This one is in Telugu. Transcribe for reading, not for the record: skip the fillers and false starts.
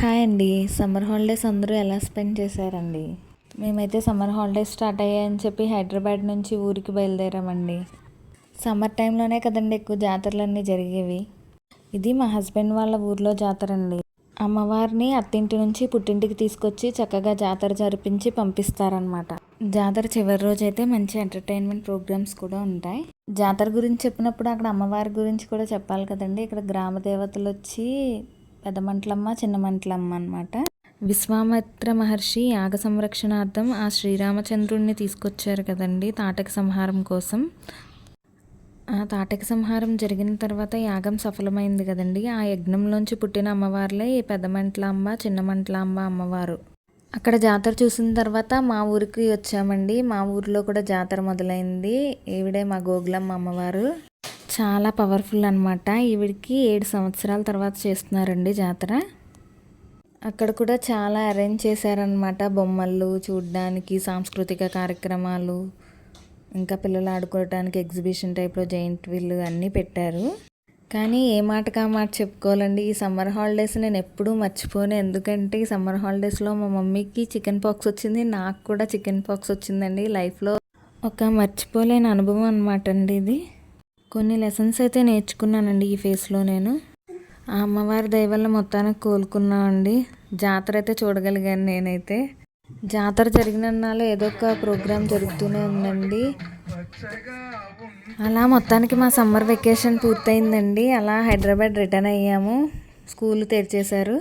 హాయ్ అండి. సమ్మర్ హాలిడేస్ అందరూ ఎలా స్పెండ్ చేశారండి? మేమైతే సమ్మర్ హాలిడేస్ స్టార్ట్ అయ్యాయని చెప్పి హైదరాబాద్ నుంచి ఊరికి బయలుదేరామండి. సమ్మర్ టైంలోనే కదండి ఎక్కువ జాతరలన్నీ జరిగేవి. ఇది మా హస్బెండ్ వాళ్ళ ఊర్లో జాతర అండి. అమ్మవారిని అత్తింటి నుంచి పుట్టింటికి తీసుకొచ్చి చక్కగా జాతర జరిపించి పంపిస్తారనమాట. జాతర చివరి రోజు అయితే మంచి ఎంటర్టైన్మెంట్ ప్రోగ్రామ్స్ కూడా ఉంటాయి. జాతర గురించి చెప్పినప్పుడు అక్కడ అమ్మవారి గురించి కూడా చెప్పాలి కదండి. ఇక్కడ గ్రామ దేవతలు వచ్చి పెద్దమంట్లమ్మ, చిన్నమంట్లమ్మ అనమాట. విశ్వామిత్ర మహర్షి యాగ సంరక్షణార్థం ఆ శ్రీరామచంద్రుడిని తీసుకొచ్చారు కదండి తాటక సంహారం కోసం. ఆ తాటక సంహారం జరిగిన తర్వాత యాగం సఫలమైంది కదండి. ఆ యజ్ఞంలోంచి పుట్టిన అమ్మవార్లే ఈ పెద్దమంట్లమ్మ, చిన్నమంట్లమ్మ అమ్మవారు. అక్కడ జాతర చూసిన తర్వాత మా ఊరికి వచ్చామండి. మా ఊరిలో కూడా జాతర మొదలైంది. ఈవిడే మా గోగులమ్మ అమ్మవారు. చాలా పవర్ఫుల్ అనమాట. ఈవిడికి 7 సంవత్సరాల తర్వాత చేస్తున్నారండి జాతర. అక్కడ కూడా చాలా అరేంజ్ చేశారనమాట. బొమ్మలు చూడడానికి, సాంస్కృతిక కార్యక్రమాలు, ఇంకా పిల్లలు ఆడుకోవడానికి ఎగ్జిబిషన్ టైప్లో జైంట్ వీల్ అన్నీ పెట్టారు. కానీ ఏ మాటకా మాట చెప్పుకోవాలండి, ఈ సమ్మర్ హాలిడేస్ నేను ఎప్పుడూ మర్చిపోను. ఎందుకంటే ఈ సమ్మర్ హాలిడేస్లో మా మమ్మీకి చికెన్ పాక్స్ వచ్చింది, నాకు కూడా చికెన్ పాక్స్ వచ్చిందండి. లైఫ్లో ఒక మర్చిపోలేని అనుభవం అనమాట అండి ఇది. కొన్ని లెసన్స్ అయితే నేర్చుకున్నానండి ఈ ఫేస్లో నేను. ఆ అమ్మవారి దయ వల్ల మొత్తానికి కోలుకున్నామండి. జాతర అయితే చూడగలిగాను నేనైతే. జాతర జరిగిన నాలో ఏదో ఒక ప్రోగ్రాం జరుగుతూనే ఉందండి. అలా మొత్తానికి మా సమ్మర్ వెకేషన్ పూర్తయిందండి. అలా హైదరాబాద్ రిటర్న్ అయ్యాము. స్కూల్ తెరిచేశారు.